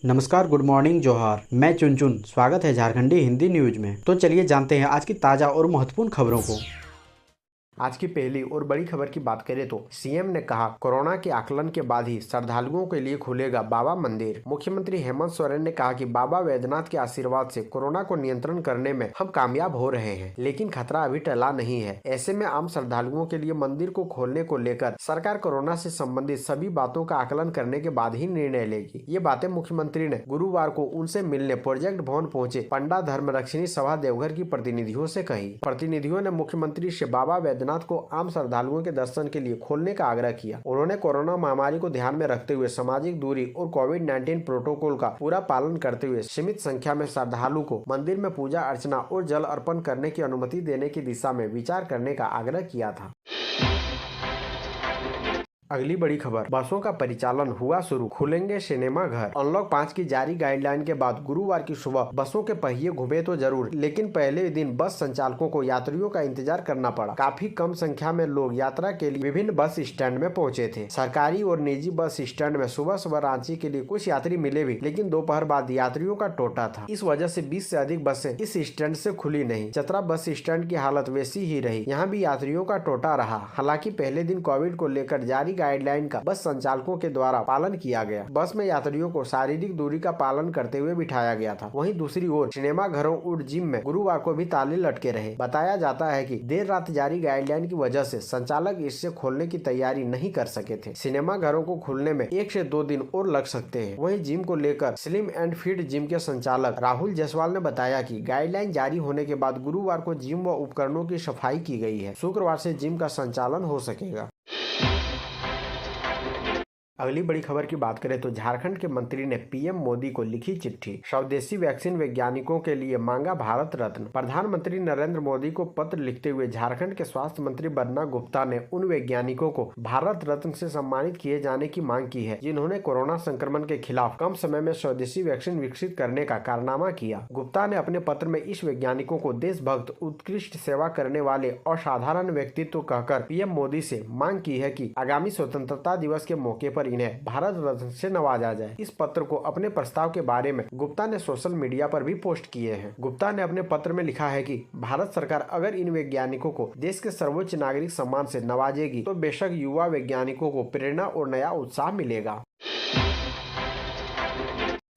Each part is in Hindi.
नमस्कार, गुड मॉर्निंग, जोहार। मैं चुन स्वागत है झारखंडी हिंदी न्यूज में। तो चलिए जानते हैं आज की ताज़ा और महत्वपूर्ण खबरों को। आज की पहली और बड़ी खबर की बात करें तो सीएम ने कहा, कोरोना के आकलन के बाद ही श्रद्धालुओं के लिए खुलेगा बाबा मंदिर। मुख्यमंत्री हेमंत सोरेन ने कहा कि बाबा वैद्यनाथ के आशीर्वाद से कोरोना को नियंत्रण करने में हम कामयाब हो रहे हैं, लेकिन खतरा अभी टला नहीं है। ऐसे में आम श्रद्धालुओं के लिए मंदिर को खोलने को लेकर सरकार कोरोना से संबंधित सभी बातों का आकलन करने के बाद ही निर्णय लेगी। ये बातें मुख्यमंत्री ने गुरुवार को उनसे मिलने प्रोजेक्ट भवन पहुंचे पंडा धर्मरक्षिणी सभा देवघर की प्रतिनिधियों से कही। प्रतिनिधियों ने मुख्यमंत्री से बाबा वैद्यनाथ को आम श्रद्धालुओं के दर्शन के लिए खोलने का आग्रह किया। उन्होंने कोरोना महामारी को ध्यान में रखते हुए सामाजिक दूरी और कोविड-19 प्रोटोकॉल का पूरा पालन करते हुए सीमित संख्या में श्रद्धालु को मंदिर में पूजा अर्चना और जल अर्पण करने की अनुमति देने की दिशा में विचार करने का आग्रह किया था। अगली बड़ी खबर, बसों का परिचालन हुआ शुरू, खुलेंगे सिनेमा घर। अनलॉक 5 की जारी गाइडलाइन के बाद गुरुवार की सुबह बसों के पहिए घूमे तो जरूर, लेकिन पहले दिन बस संचालकों को यात्रियों का इंतजार करना पड़ा। काफी कम संख्या में लोग यात्रा के लिए विभिन्न बस स्टैंड में पहुंचे थे। सरकारी और निजी बस स्टैंड में सुबह सुबह रांची के लिए कुछ यात्री मिले भी, लेकिन दोपहर बाद यात्रियों का टोटा था। इस वजह से 20 से अधिक बसें इस स्टैंड से खुली नहीं। चतरा बस स्टैंड की हालत वैसी ही रही, यहाँ भी यात्रियों का टोटा रहा। हालांकि पहले दिन कोविड को लेकर जारी गाइडलाइन का बस संचालकों के द्वारा पालन किया गया। बस में यात्रियों को शारीरिक दूरी का पालन करते हुए बिठाया गया था। वहीं दूसरी ओर सिनेमा घरों और जिम में गुरुवार को भी ताले लटके रहे। बताया जाता है कि देर रात जारी गाइडलाइन की वजह से संचालक इससे खोलने की तैयारी नहीं कर सके थे। सिनेमा घरों को खुलने में 1 से 2 दिन और लग सकते हैं। वहीं जिम को लेकर स्लिम एंड फिट जिम के संचालक राहुल जायसवाल ने बताया कि गाइडलाइन जारी होने के बाद गुरुवार को जिम व उपकरणों की सफाई की गई है। शुक्रवार से जिम का संचालन हो सकेगा। अगली बड़ी खबर की बात करें तो झारखंड के मंत्री ने पीएम मोदी को लिखी चिट्ठी, स्वदेशी वैक्सीन वैज्ञानिकों के लिए मांगा भारत रत्न। प्रधानमंत्री नरेंद्र मोदी को पत्र लिखते हुए झारखंड के स्वास्थ्य मंत्री बन्ना गुप्ता ने उन वैज्ञानिकों को भारत रत्न से सम्मानित किए जाने की मांग की है, जिन्होंने कोरोना संक्रमण के खिलाफ कम समय में स्वदेशी वैक्सीन विकसित करने का कारनामा किया। गुप्ता ने अपने पत्र में इस वैज्ञानिकों को देशभक्त, उत्कृष्ट सेवा करने वाले असाधारण व्यक्तित्व कहकर पीएम मोदी से मांग की है कि आगामी स्वतंत्रता दिवस के मौके पर इन्हें भारत रत्न से नवाजा जाए। इस पत्र को अपने प्रस्ताव के बारे में गुप्ता ने सोशल मीडिया पर भी पोस्ट किए हैं। गुप्ता ने अपने पत्र में लिखा है कि भारत सरकार अगर इन वैज्ञानिकों को देश के सर्वोच्च नागरिक सम्मान से नवाजेगी तो बेशक युवा वैज्ञानिकों को प्रेरणा और नया उत्साह मिलेगा।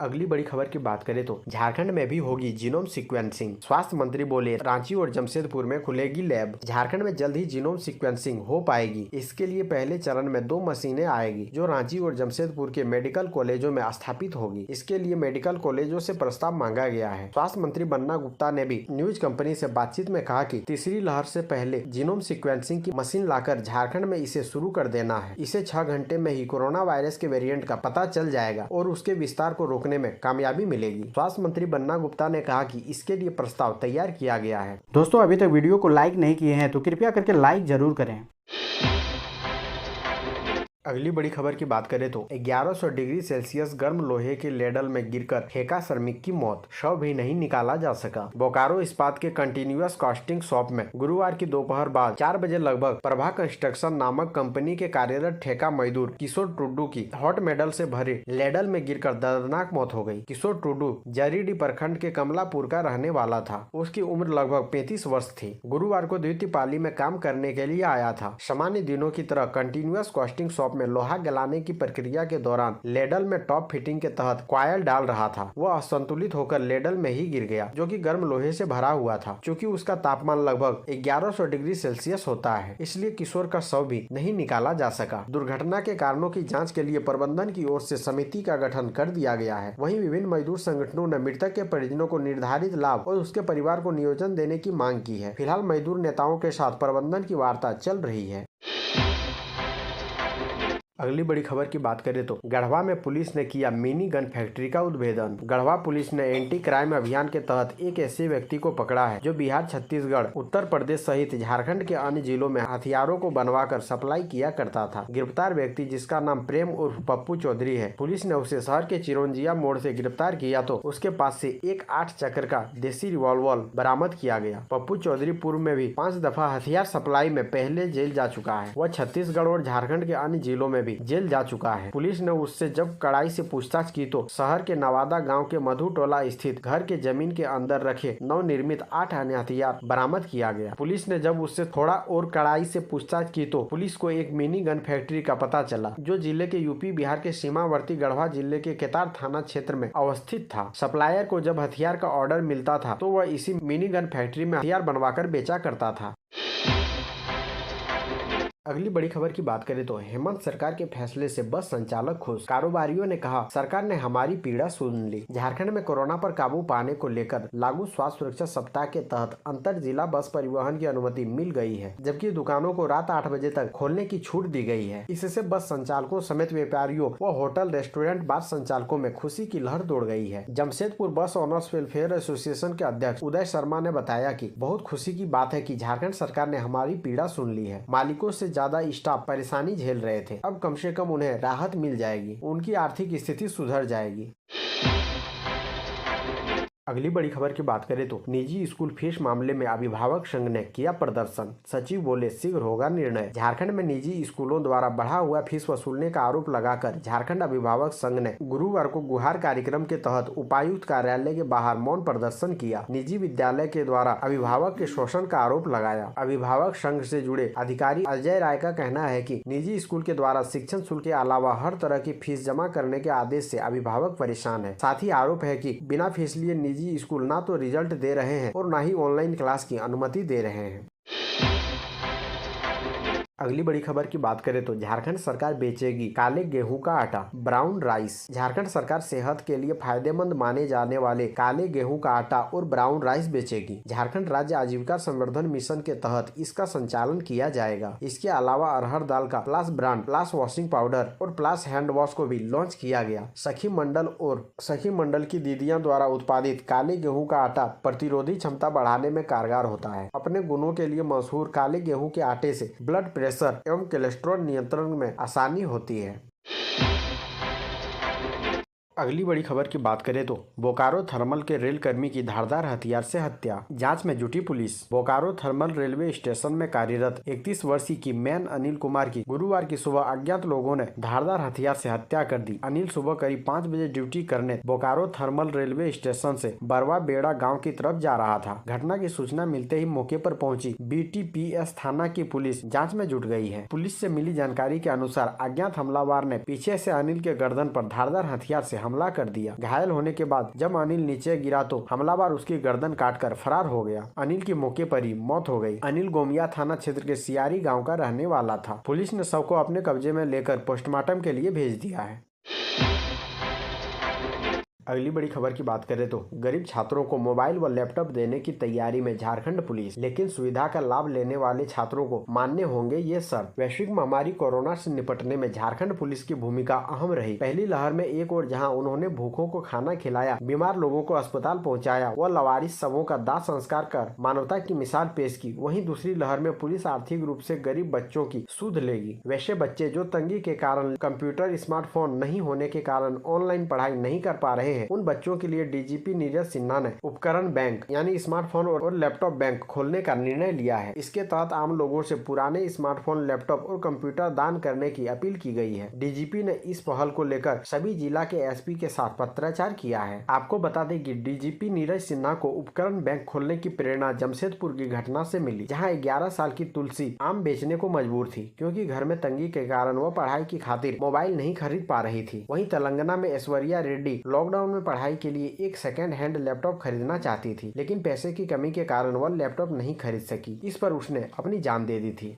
अगली बड़ी खबर की बात करें तो झारखंड में भी होगी जीनोम सीक्वेंसिंग। स्वास्थ्य मंत्री बोले, रांची और जमशेदपुर में खुलेगी लैब। झारखंड में जल्द ही जीनोम सीक्वेंसिंग हो पाएगी। इसके लिए पहले चरण में 2 मशीनें आएगी, जो रांची और जमशेदपुर के मेडिकल कॉलेजों में स्थापित होगी। इसके लिए मेडिकल कॉलेजों से प्रस्ताव मांगा गया है। स्वास्थ्य मंत्री बन्ना गुप्ता ने भी न्यूज कंपनी से बातचीत में कहा कि तीसरी लहर से पहले जीनोम सीक्वेंसिंग की मशीन लाकर झारखंड में इसे शुरू कर देना है। इसे 6 घंटे में ही कोरोना वायरस के वेरिएंट का पता चल जाएगा और उसके विस्तार को रोकने में कामयाबी मिलेगी। स्वास्थ्य मंत्री बन्ना गुप्ता ने कहा कि इसके लिए प्रस्ताव तैयार किया गया है। दोस्तों, अभी तक वीडियो को लाइक नहीं किए हैं तो कृपया करके लाइक जरूर करें। अगली बड़ी खबर की बात करें तो 1100 डिग्री सेल्सियस गर्म लोहे के लेडल में गिरकर ठेका श्रमिक की मौत, शव भी नहीं निकाला जा सका। बोकारो इस्पात के कंटिन्यूअस कास्टिंग शॉप में गुरुवार की दोपहर बाद 4 बजे लगभग प्रभा कंस्ट्रक्शन नामक कंपनी के कार्यरत ठेका मजदूर किशोर टुडू की हॉट मेडल से भरे लेडल में गिरकर दर्दनाक मौत हो गई। किशोर टुडू जरीडी प्रखंड के कमलापुर का रहने वाला था। उसकी उम्र लगभग 35 वर्ष थी। गुरुवार को द्वितीय पाली में काम करने के लिए आया था। सामान्य दिनों की तरह कंटिन्यूअस कास्टिंग शॉप में लोहा गलाने की प्रक्रिया के दौरान लेडल में टॉप फिटिंग के तहत कॉयल डाल रहा था। वह असंतुलित होकर लेडल में ही गिर गया, जो कि गर्म लोहे से भरा हुआ था। चूँकि उसका तापमान लगभग 1100 डिग्री सेल्सियस होता है, इसलिए किशोर का शव भी नहीं निकाला जा सका। दुर्घटना के कारणों की जाँच के लिए प्रबंधन की ओर से समिति का गठन कर दिया गया है। वहीं विभिन्न मजदूर संगठनों ने मृतक के परिजनों को निर्धारित लाभ और उसके परिवार को नियोजन देने की मांग की है। फिलहाल मजदूर नेताओं के साथ प्रबंधन की वार्ता चल रही है। अगली बड़ी खबर की बात करें तो गढ़वा में पुलिस ने किया मिनी गन फैक्ट्री का उद्भेदन। गढ़वा पुलिस ने एंटी क्राइम अभियान के तहत एक ऐसे व्यक्ति को पकड़ा है जो बिहार, छत्तीसगढ़, उत्तर प्रदेश सहित झारखंड के अन्य जिलों में हथियारों को बनवाकर सप्लाई किया करता था। गिरफ्तार व्यक्ति, जिसका नाम प्रेम उर्फ पप्पू चौधरी है, पुलिस ने उसे शहर के चिरौंजिया मोड़ से गिरफ्तार किया तो उसके पास से एक 8 चक्र का देसी रिवॉल्वर बरामद किया गया। पप्पू चौधरी पूर्व में भी 5 दफा हथियार सप्लाई में पहले जेल जा चुका है। वह छत्तीसगढ़ और झारखंड के अन्य जिलों में भी जेल जा चुका है। पुलिस ने उससे जब कड़ाई से पूछताछ की तो शहर के नवादा गांव के मधु टोला स्थित घर के जमीन के अंदर रखे नवनिर्मित 8 अन्य हथियार बरामद किया गया। पुलिस ने जब उससे थोड़ा और कड़ाई से पूछताछ की तो पुलिस को एक मिनी गन फैक्ट्री का पता चला, जो जिले के यूपी बिहार के सीमावर्ती गढ़वा जिले के केतार थाना क्षेत्र में अवस्थित था। सप्लायर को जब हथियार का ऑर्डर मिलता था तो वह इसी मिनी गन फैक्ट्री में हथियार बनवाकर बेचा करता था। अगली बड़ी खबर की बात करें तो हेमंत सरकार के फैसले से बस संचालक खुश। कारोबारियों ने कहा, सरकार ने हमारी पीड़ा सुन ली। झारखंड में कोरोना पर काबू पाने को लेकर लागू स्वास्थ्य सुरक्षा सप्ताह के तहत अंतर जिला बस परिवहन की अनुमति मिल गई है, जबकि दुकानों को रात 8 बजे तक खोलने की छूट दी गई है। इससे बस संचालकों समेत व्यापारियों व होटल रेस्टोरेंट बार संचालकों में खुशी की लहर दौड़ गई है। जमशेदपुर बस ऑनर्स वेलफेयर एसोसिएशन के अध्यक्ष उदय शर्मा ने बताया कि बहुत खुशी की बात है कि झारखंड सरकार ने हमारी पीड़ा सुन ली है। मालिकों से ज्यादा स्टाफ परेशानी झेल रहे थे, अब कम से कम उन्हें राहत मिल जाएगी, उनकी आर्थिक स्थिति सुधर जाएगी। अगली बड़ी खबर की बात करें तो निजी स्कूल फीस मामले में अभिभावक संघ ने किया प्रदर्शन। सचिव बोले, शीघ्र होगा निर्णय। झारखंड में निजी स्कूलों द्वारा बढ़ा हुआ फीस वसूलने का आरोप लगाकर झारखंड अभिभावक संघ ने गुरुवार को गुहार कार्यक्रम के तहत उपायुक्त कार्यालय के बाहर मौन प्रदर्शन किया। निजी विद्यालय के द्वारा अभिभावक के शोषण का आरोप लगाया। अभिभावक संघ से जुड़े अधिकारी अजय राय का कहना है कि निजी स्कूल के द्वारा शिक्षण शुल्क के अलावा हर तरह की फीस जमा करने के आदेश से अभिभावक परेशान है। साथ ही आरोप है कि बिना फीस लिए निजी स्कूल ना तो रिजल्ट दे रहे हैं और ना ही ऑनलाइन क्लास की अनुमति दे रहे हैं। अगली बड़ी खबर की बात करें तो झारखंड सरकार बेचेगी काले गेहूं का आटा, ब्राउन राइस। झारखंड सरकार सेहत के लिए फायदेमंद माने जाने वाले काले गेहूं का आटा और ब्राउन राइस बेचेगी। झारखंड राज्य आजीविका संवर्धन मिशन के तहत इसका संचालन किया जाएगा। इसके अलावा अरहर दाल का plus brand, plus washing powder और प्लस हैंड वॉश को भी लॉन्च किया गया। सखी मंडल की दीदियां द्वारा उत्पादित काले गेहूं का आटा प्रतिरोधी क्षमता बढ़ाने में कारगर होता है। अपने गुणों के लिए मशहूर काले गेहूं के आटे से ब्लड प्रेशर एवं कोलेस्ट्रॉल नियंत्रण में आसानी होती है। अगली बड़ी खबर की बात करें तो बोकारो थर्मल के रेल कर्मी की धारदार हथियार से हत्या, जांच में जुटी police. Bokaro thermal railway station में कार्यरत 31 वर्षीय की मैन अनिल कुमार की गुरुवार की सुबह अज्ञात लोगों ने धारदार हथियार से हत्या कर दी। अनिल सुबह करीब 5 बजे ड्यूटी करने बोकारो थर्मल रेलवे स्टेशन से बरवा बेड़ा गाँव की तरफ जा रहा था। घटना की सूचना मिलते ही मौके पर पहुंची BTPS थाना की पुलिस जाँच में जुट गई है। पुलिस से मिली जानकारी के अनुसार अज्ञात हमलावर ने पीछे से अनिल के गर्दन पर धारदार हथियार से हमला कर दिया। घायल होने के बाद जब अनिल नीचे गिरा तो हमलावर उसकी गर्दन काटकर फरार हो गया। अनिल की मौके पर ही मौत हो गई। अनिल गोमिया थाना क्षेत्र के सियारी गांव का रहने वाला था। पुलिस ने शव को अपने कब्जे में लेकर पोस्टमार्टम के लिए भेज दिया है। अगली बड़ी खबर की बात करें तो गरीब छात्रों को मोबाइल व लैपटॉप देने की तैयारी में झारखंड पुलिस, लेकिन सुविधा का लाभ लेने वाले छात्रों को मान्य होंगे ये शर्त। वैश्विक महामारी कोरोना से निपटने में झारखंड पुलिस की भूमिका अहम रही। पहली लहर में एक और जहां उन्होंने भूखों को खाना खिलाया, बीमार लोगों को अस्पताल पहुँचाया व लवारिस शवों का दाह संस्कार कर मानवता की मिसाल पेश की, वहीं दूसरी लहर में पुलिस आर्थिक रूप से गरीब बच्चों की सुध लेगी। वैसे बच्चे जो तंगी के कारण कंप्यूटर, स्मार्टफोन नहीं होने के कारण ऑनलाइन पढ़ाई नहीं कर पा रहे, उन बच्चों के लिए डीजीपी नीरज सिन्हा ने उपकरण बैंक यानी स्मार्टफोन और लैपटॉप बैंक खोलने का निर्णय लिया है। इसके तहत आम लोगों से पुराने स्मार्टफोन, लैपटॉप और कंप्यूटर दान करने की अपील की गई है। डीजीपी ने इस पहल को लेकर सभी जिला के एसपी के साथ पत्राचार किया है। आपको बता दें कि डीजीपी नीरज सिन्हा को उपकरण बैंक खोलने की प्रेरणा जमशेदपुर की घटना से मिली, जहाँ 11 साल की तुलसी आम बेचने को मजबूर थी, क्योंकि घर में तंगी के कारण वह पढ़ाई की खातिर मोबाइल नहीं खरीद पा रही थी। वहीं तेलंगाना में ऐश्वर्या रेड्डी लॉकडाउन में पढ़ाई के लिए एक सेकेंड हैंड लैपटॉप खरीदना चाहती थी, लेकिन पैसे की कमी के कारण वह लैपटॉप नहीं खरीद सकी। इस पर उसने अपनी जान दे दी थी।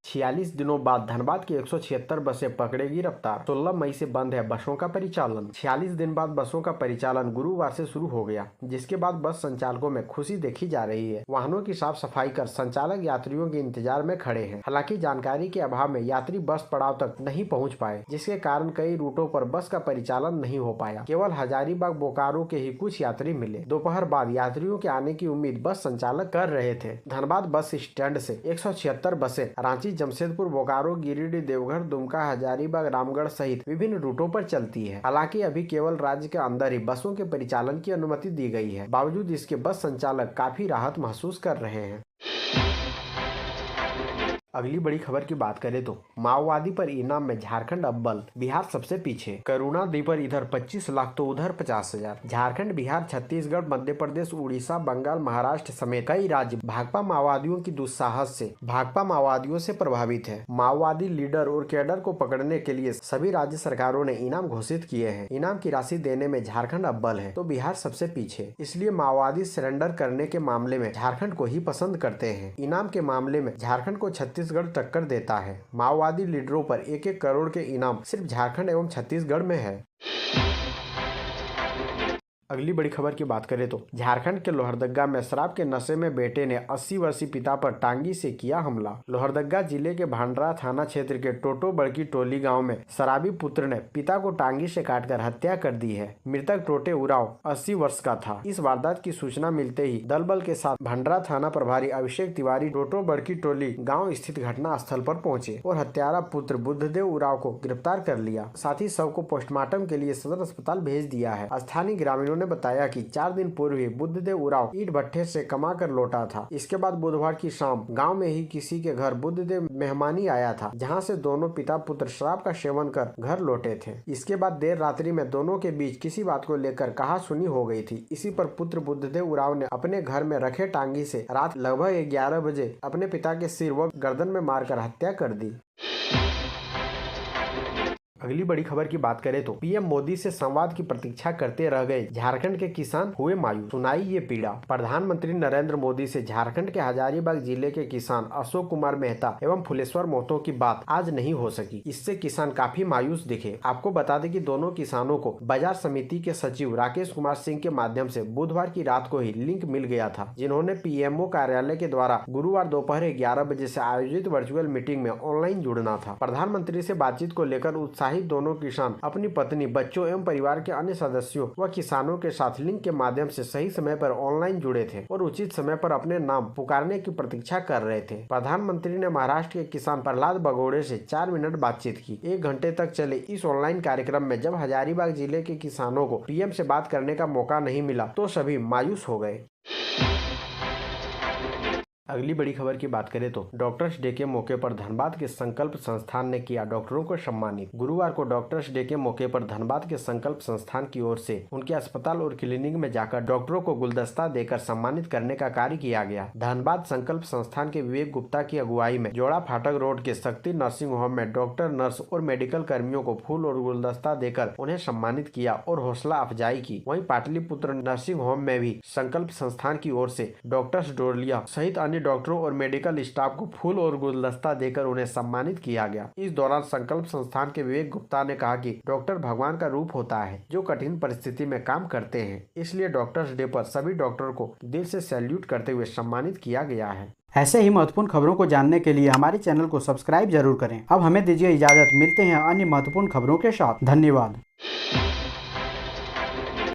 46 दिनों बाद धनबाद की 176 बसें पकड़ेगी रफ्तार। 16 मई से बंद है बसों का परिचालन। 46 दिन बाद बसों का परिचालन गुरुवार से शुरू हो गया, जिसके बाद बस संचालकों में खुशी देखी जा रही है। वाहनों की साफ सफाई कर संचालक यात्रियों के इंतजार में खड़े हैं। हालांकि जानकारी के अभाव में यात्री बस पड़ाव तक नहीं पहुंच पाए, जिसके कारण कई रूटों पर बस का परिचालन नहीं हो पाया। केवल हजारीबाग, बोकारो के ही कुछ यात्री मिले। दोपहर बाद यात्रियों के आने की उम्मीद बस संचालक कर रहे थे। धनबाद बस स्टैंड से 176 बसें रांची, जमशेदपुर, बोकारो, गिरिडीह, देवघर, दुमका, हजारीबाग, रामगढ़ सहित विभिन्न रूटों पर चलती है। हालांकि अभी केवल राज्य के अंदर ही बसों के परिचालन की अनुमति दी गई है। बावजूद इसके बस संचालक काफी राहत महसूस कर रहे हैं। अगली बड़ी खबर की बात करें तो माओवादी पर इनाम में झारखंड अव्वल, बिहार सबसे पीछे। करुणा दी पर इधर 25 लाख तो उधर 50,000। झारखंड, बिहार, छत्तीसगढ़, मध्य प्रदेश, उड़ीसा, बंगाल, महाराष्ट्र समेत कई राज्य भाकपा माओवादियों की दुस्साहस से प्रभावित है। माओवादी लीडर और कैडर को पकड़ने के लिए सभी राज्य सरकारों ने इनाम घोषित किए हैं। इनाम की राशि देने में झारखंड अव्वल है तो बिहार सबसे पीछे। इसलिए माओवादी सरेंडर करने के मामले में झारखंड को ही पसंद करते हैं। इनाम के मामले में झारखंड को छत्तीसगढ़ टक्कर देता है। माओवादी लीडरों पर 1-1 करोड़ के इनाम सिर्फ झारखंड एवं छत्तीसगढ़ में है। अगली बड़ी खबर की बात करें तो झारखंड के लोहरदगा में शराब के नशे में बेटे ने 80 वर्षीय पिता पर टांगी से किया हमला। लोहरदगा जिले के भांडरा थाना क्षेत्र के टोटो बड़की टोली गांव में शराबी पुत्र ने पिता को टांगी से काटकर हत्या कर दी है। मृतक टोटे उराव 80 वर्ष का था। इस वारदात की सूचना मिलते ही दल बल के साथ भांडरा थाना प्रभारी अभिषेक तिवारी टोटो बड़की टोली गाँव स्थित घटना स्थल पर पहुँचे और हत्यारा पुत्र बुद्धदेव उराव को गिरफ्तार कर लिया। साथ ही शव को पोस्टमार्टम के लिए सदर अस्पताल भेज दिया है। स्थानीय ग्रामीणों ने बताया कि 4 दिन पूर्व ही बुद्धदेव उराव ईट भट्ठे से कमा कर लौटा था। इसके बाद बुधवार की शाम गांव में ही किसी के घर बुद्धदेव मेहमानी आया था, जहां से दोनों पिता पुत्र शराब का सेवन कर घर लौटे थे। इसके बाद देर रात्रि में दोनों के बीच किसी बात को लेकर कहासुनी हो गई थी। इसी पर पुत्र बुद्धदेव उराव ने अपने घर में रखे टांगी से रात लगभग 11 बजे अपने पिता के सिर व गर्दन में मारकर हत्या कर दी। अगली बड़ी खबर की बात करें तो पीएम मोदी से संवाद की प्रतीक्षा करते रह गए झारखंड के किसान हुए मायूस, सुनाई ये पीड़ा। प्रधानमंत्री नरेंद्र मोदी से झारखंड के हजारीबाग जिले के किसान अशोक कुमार मेहता एवं फुलेश्वर मोहतो की बात आज नहीं हो सकी। इससे किसान काफी मायूस दिखे। आपको बता दें कि दोनों किसानों को बाजार समिति के सचिव राकेश कुमार सिंह के माध्यम से बुधवार की रात को ही लिंक मिल गया था, जिन्होंने पीएमओ कार्यालय के द्वारा गुरुवार दोपहर 11 बजे से आयोजित वर्चुअल मीटिंग में ऑनलाइन जुड़ना था। प्रधानमंत्री से बातचीत को लेकर उत्साहित दोनों किसान अपनी पत्नी, बच्चों एवं परिवार के अन्य सदस्यों व किसानों के साथ लिंक के माध्यम से सही समय पर ऑनलाइन जुड़े थे और उचित समय पर अपने नाम पुकारने की प्रतीक्षा कर रहे थे। प्रधानमंत्री ने महाराष्ट्र के किसान प्रहलाद बगोड़े से 4 मिनट बातचीत की। 1 घंटे तक चले इस ऑनलाइन कार्यक्रम में जब हजारीबाग जिले के किसानों को पीएम से बात करने का मौका नहीं मिला तो सभी मायूस हो गए। अगली बड़ी खबर की बात करें तो डॉक्टर्स डे के मौके पर धनबाद के संकल्प संस्थान ने किया डॉक्टरों को सम्मानित। गुरुवार को डॉक्टर्स डे के मौके पर धनबाद के संकल्प संस्थान की ओर से उनके अस्पताल और क्लिनिक में जाकर डॉक्टरों को गुलदस्ता देकर सम्मानित करने का कार्य किया गया। धनबाद संकल्प संस्थान के विवेक गुप्ता की अगुवाई में जोड़ा फाटक रोड के शक्ति नर्सिंग होम में डॉक्टर, नर्स और मेडिकल कर्मियों को फूल और गुलदस्ता देकर उन्हें सम्मानित किया और हौसला अफजाई की। वहीं पाटलिपुत्र नर्सिंग होम में भी संकल्प संस्थान की ओर से डॉक्टर्स डोरलिया सहित अन्य डॉक्टरों और मेडिकल स्टाफ को फूल और गुलदस्ता देकर उन्हें सम्मानित किया गया। इस दौरान संकल्प संस्थान के विवेक गुप्ता ने कहा कि डॉक्टर भगवान का रूप होता है जो कठिन परिस्थिति में काम करते हैं, इसलिए डॉक्टर्स डे पर सभी डॉक्टरों को दिल से सैल्यूट करते हुए सम्मानित किया गया है। ऐसे ही महत्वपूर्ण खबरों को जानने के लिए हमारे चैनल को सब्सक्राइब जरूर करें। अब हमें दीजिए इजाजत, मिलते हैं अन्य महत्वपूर्ण खबरों के साथ। धन्यवाद।